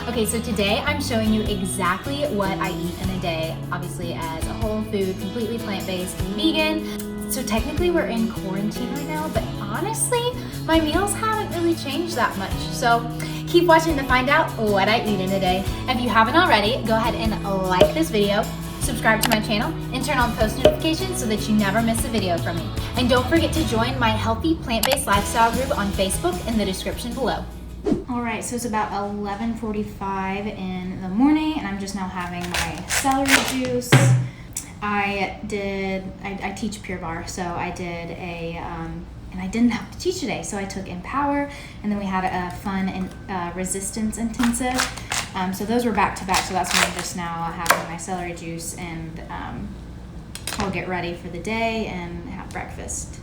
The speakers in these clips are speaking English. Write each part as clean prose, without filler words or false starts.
Okay, so today I'm showing you exactly what I eat in a day, obviously as a whole food, completely plant-based and vegan. So technically we're in quarantine right now, but honestly, my meals haven't really changed that much. So keep watching to find out what I eat in a day. If you haven't already, go ahead and like this video, subscribe to my channel, and turn on post notifications so that you never miss a video from me. And don't forget to join my healthy plant-based lifestyle group on Facebook in the description below. All right, so it's about 11:45 in the morning, and I'm just now having my celery juice. I teach Pure Barre, so I did and I didn't have to teach today, so I took Empower, and then we had a fun and resistance intensive. So those were back to back, so that's why I'm just now having my celery juice, and I'll get ready for the day and have breakfast.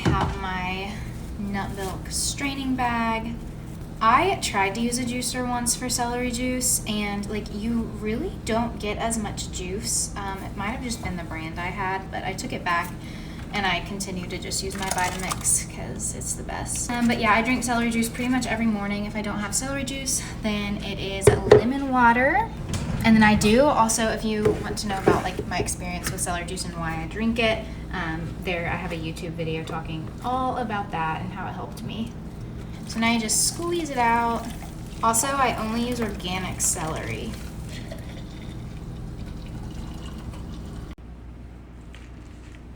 Have my nut milk straining bag. I tried to use a juicer once for celery juice, and you really don't get as much juice. It might have just been the brand I had, but I took it back and I continue to just use my Vitamix because it's the best. But yeah, I drink celery juice pretty much every morning. If I don't have celery juice, then it is lemon water. And then I do also, if you want to know about my experience with celery juice and why I drink it, I have a YouTube video talking all about that and how it helped me. So now you just squeeze it out. Also, I only use organic celery.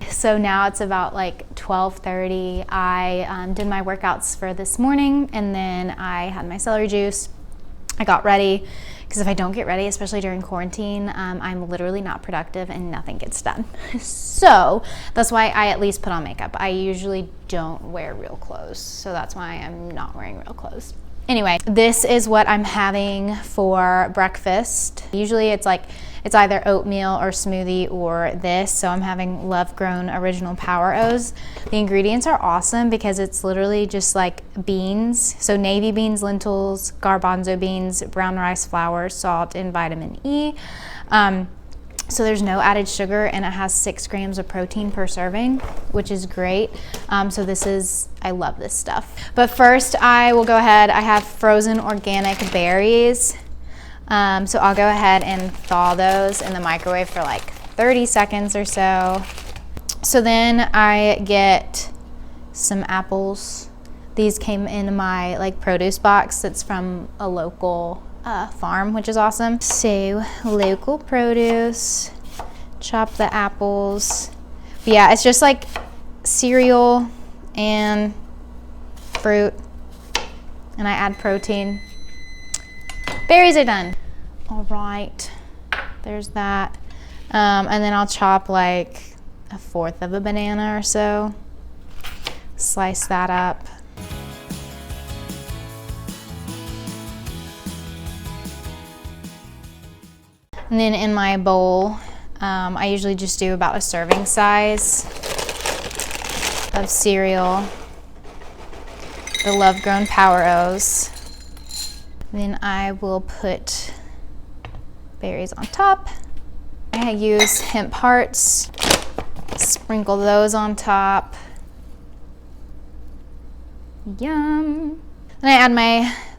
So now it's about 12:30. I did my workouts for this morning, and then I had my celery juice. I got ready, because if I don't get ready, especially during quarantine, I'm literally not productive and nothing gets done. So that's why I at least put on makeup. I usually don't wear real clothes, so that's why I'm not wearing real clothes. Anyway, this is what I'm having for breakfast. Usually it's either oatmeal or smoothie or this. So I'm having Love Grown Original Power O's. The ingredients are awesome because it's literally just beans. So navy beans, lentils, garbanzo beans, brown rice flour, salt, and vitamin E. So there's no added sugar, and it has 6 grams of protein per serving, which is great. I love this stuff. But first I will go ahead, I have frozen organic berries. So I'll go ahead and thaw those in the microwave for 30 seconds or so. So then I get some apples. These came in my produce box that's from a local farm, which is awesome. So local produce, chop the apples. But yeah, it's just cereal and fruit, and I add protein. Berries are done. All right, there's that. And then I'll chop a 1/4 of a banana or so. Slice that up. And then in my bowl, I usually just do about a serving size of cereal, the Love Grown Power O's. Then I will put berries on top. I use hemp hearts, sprinkle those on top. Yum. Then I add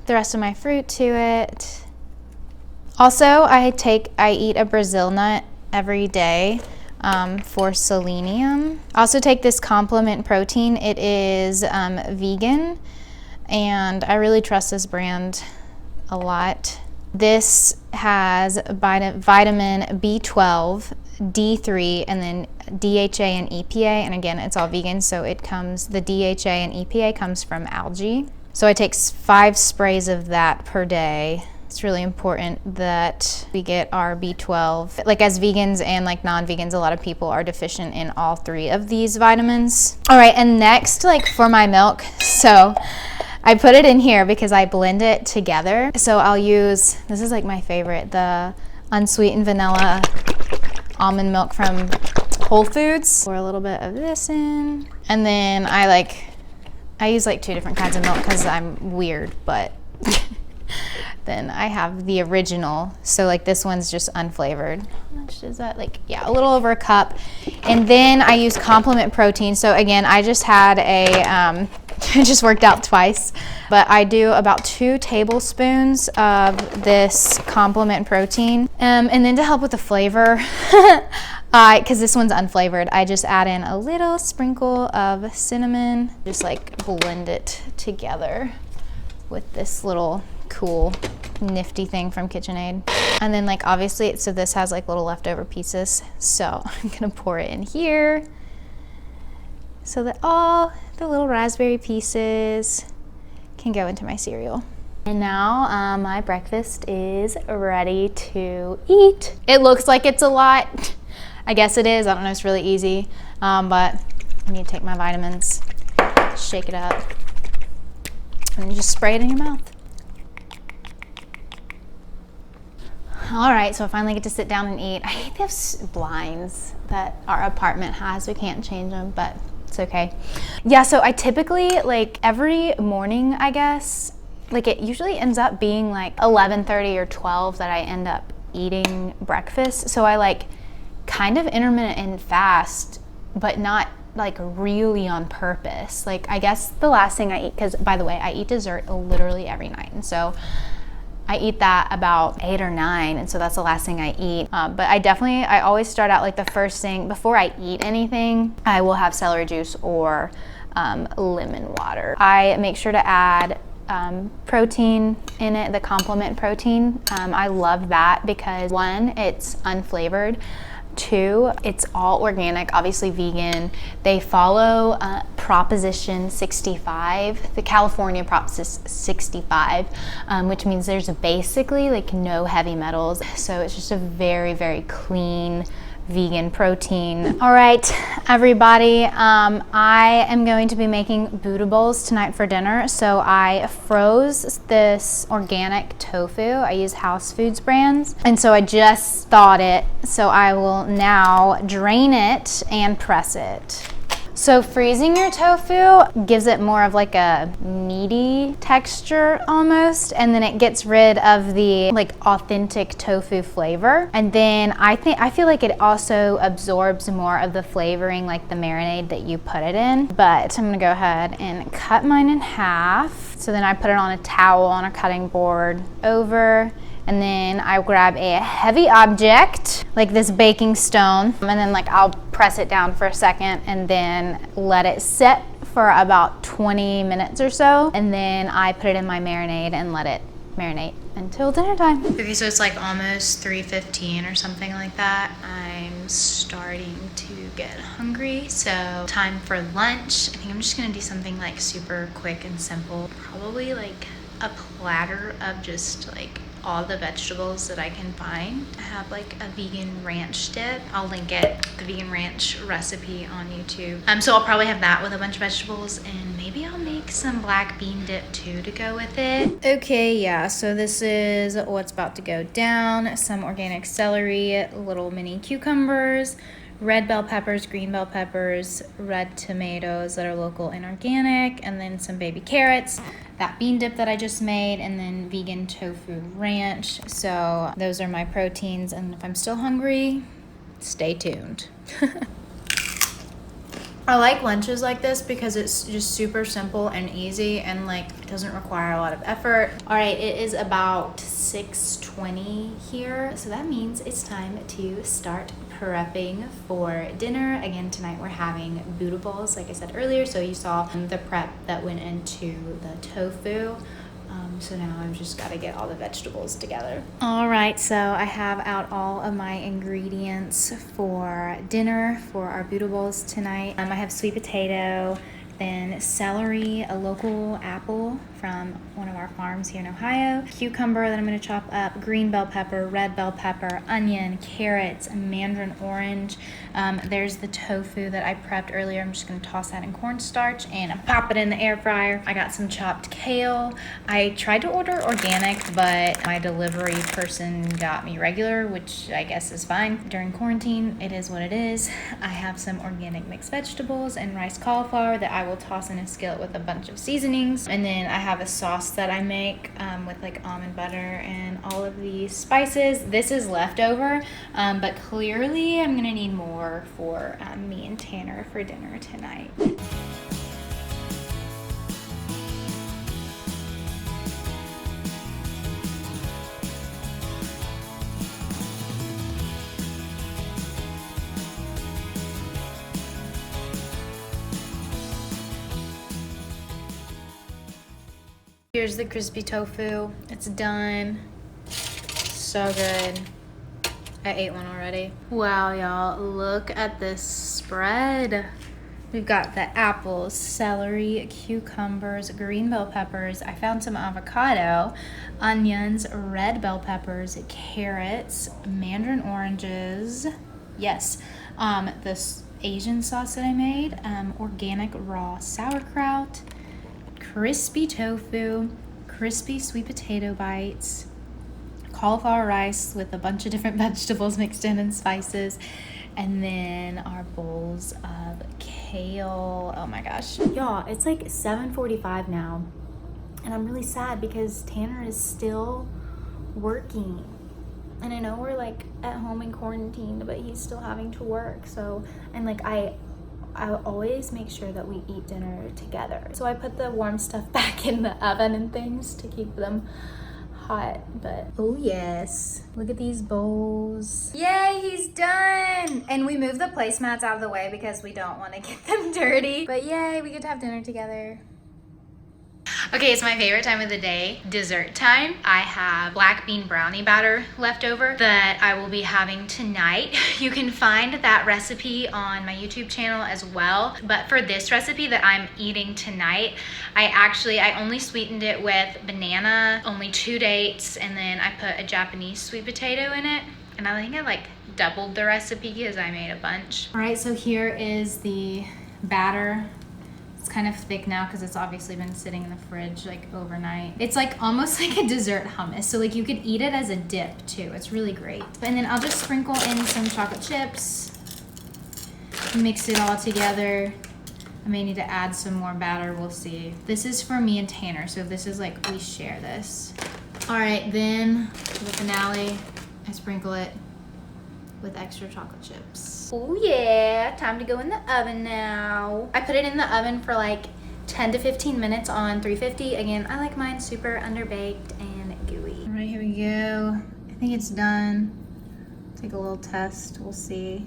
the rest of my fruit to it. Also, I eat a Brazil nut every day for selenium. I also take this Complement protein. It is vegan, and I really trust this brand a lot. This has vitamin B12, D3, and then DHA and EPA, and again, it's all vegan, so the DHA and EPA comes from algae. So I take 5 sprays of that per day. It's really important that we get our B12. As vegans and non-vegans, a lot of people are deficient in all 3 of these vitamins. All right, and next, for my milk, so I put it in here because I blend it together. So I'll use, this is my favorite, the unsweetened vanilla almond milk from Whole Foods. Pour a little bit of this in, and then I I use like 2 different kinds of milk because I'm weird, but then I have the original. So like this one's just unflavored. How much is that? Like, yeah, a little over a cup. And then I use complement protein. So again, I just had a, it just worked out twice, but I do about 2 tablespoons of this complement protein. And then to help with the flavor, because this one's unflavored, I just add in a little sprinkle of cinnamon, just like blend it together with this little cool nifty thing from KitchenAid. And then like obviously, so this has like little leftover pieces. So I'm gonna pour it in here so that all the little raspberry pieces can go into my cereal. And now my breakfast is ready to eat. It looks like it's a lot. I guess it is. I don't know, it's really easy. But I need to take my vitamins, shake it up, and just spray it in your mouth. All right, so I finally get to sit down and eat. I hate those blinds that our apartment has. We can't change them, but it's okay. Yeah, so I typically, like every morning, I guess, like it usually ends up being like 11:30 or 12 that I end up eating breakfast. So I like kind of intermittent fast, but not like really on purpose. Like I guess the last thing I eat, because by the way, I eat dessert literally every night. And so I eat that about 8 or 9, and so that's the last thing I eat. But I always start out like the first thing, before I eat anything, I will have celery juice or lemon water. I make sure to add protein in it, the complement protein. I love that because 1, it's unflavored. 2, it's all organic, obviously vegan. They follow Proposition 65, the California Proposition 65, which means there's basically like no heavy metals. So it's just a very, very clean vegan protein. All right, everybody, I am going to be making Buddha bowls tonight for dinner. So I froze this organic tofu. I use House Foods brands. And so I just thawed it. So I will now drain it and press it. So freezing your tofu gives it more of like a meaty texture almost, and then it gets rid of the like authentic tofu flavor. And then I feel like it also absorbs more of the flavoring, like the marinade that you put it in. But I'm gonna go ahead and cut mine in half. So then I put it on a towel on a cutting board over, and then I grab a heavy object like this baking stone, and then like I'll press it down for a second and then let it sit for about 20 minutes or so, and then I put it in my marinade and let it marinate until dinner time. Okay, so it's like almost 3:15 or something like that. I'm starting to get hungry, so time for lunch. I think I'm just gonna do something like super quick and simple, probably like a platter of just like all the vegetables that I can find. I have like a vegan ranch dip. I'll link it, the vegan ranch recipe on YouTube. So I'll probably have that with a bunch of vegetables, and maybe I'll make some black bean dip too to go with it. Okay, yeah, so this is what's about to go down. Some organic celery, little mini cucumbers, red bell peppers, green bell peppers, red tomatoes that are local and organic, and then some baby carrots, that bean dip that I just made, and then vegan tofu ranch. So those are my proteins, and if I'm still hungry, stay tuned. I like lunches like this because it's just super simple and easy, and like it doesn't require a lot of effort. All right, it is about 6:20 here, so that means it's time to start prepping for dinner. Again, tonight we're having Buddha bowls, like I said earlier, so you saw the prep that went into the tofu. So now I've just got to get all the vegetables together. All right, so I have out all of my ingredients for dinner for our Buddha bowls tonight. I have sweet potato, then celery, a local apple from one of our farms here in Ohio, cucumber that I'm going to chop up, green bell pepper, red bell pepper, onion, carrots, mandarin orange. There's the tofu that I prepped earlier. I'm just going to toss that in cornstarch and pop it in the air fryer. I got some chopped kale. I tried to order organic, but my delivery person got me regular, which I guess is fine. During quarantine, it is what it is. I have some organic mixed vegetables and rice cauliflower that I will toss in a skillet with a bunch of seasonings. And then I have a sauce that I make with like almond butter and all of these spices. This is leftover, but clearly I'm gonna need more for me and Tanner for dinner tonight. Here's the crispy tofu. It's done. So good. I ate one already. Wow, y'all, look at this spread. We've got the apples, celery, cucumbers, green bell peppers. I found some avocado, onions, red bell peppers, carrots, mandarin oranges. Yes, this Asian sauce that I made, organic raw sauerkraut, crispy tofu, crispy sweet potato bites, cauliflower rice with a bunch of different vegetables mixed in and spices, and then our bowls of kale. Oh my gosh. Y'all, it's like 7:45 now, and I'm really sad because Tanner is still working. And I know we're like at home in quarantine, but he's still having to work. So, and like I always make sure that we eat dinner together. So I put the warm stuff back in the oven and things to keep them hot. But oh yes, look at these bowls. Yay, he's done. And we moved the placemats out of the way because we don't want to get them dirty. But yay, we get to have dinner together. Okay, it's my favorite time of the day, dessert time. I have black bean brownie batter left over that I will be having tonight. You can find that recipe on my YouTube channel as well. But for this recipe that I'm eating tonight, I only sweetened it with banana, only 2 dates, and then I put a Japanese sweet potato in it. And I think I like doubled the recipe because I made a bunch. All right, so here is the batter. It's kind of thick now because it's obviously been sitting in the fridge like overnight. It's like almost like a dessert hummus. So like you could eat it as a dip too. It's really great. And then I'll just sprinkle in some chocolate chips, mix it all together. I may need to add some more batter, we'll see. This is for me and Tanner, so this is like, we share this. All right, then for the finale, I sprinkle it with extra chocolate chips. Oh yeah, time to go in the oven now. I put it in the oven for like 10 to 15 minutes on 350. Again, I like mine super underbaked and gooey. All right, here we go. I think it's done. Take a little test, we'll see.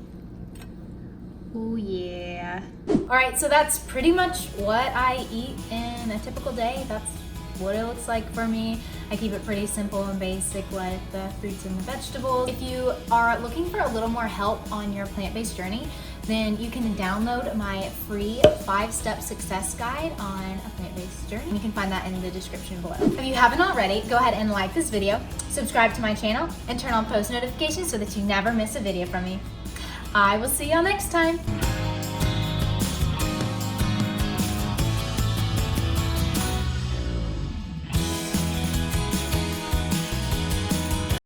Oh yeah. All right, so that's pretty much what I eat in a typical day. That's what it looks like for me. I keep it pretty simple and basic with the fruits and the vegetables. If you are looking for a little more help on your plant-based journey, then you can download my free 5-step success guide on a plant-based journey. You can find that in the description below. If you haven't already, go ahead and like this video, subscribe to my channel, and turn on post notifications so that you never miss a video from me. I will see y'all next time.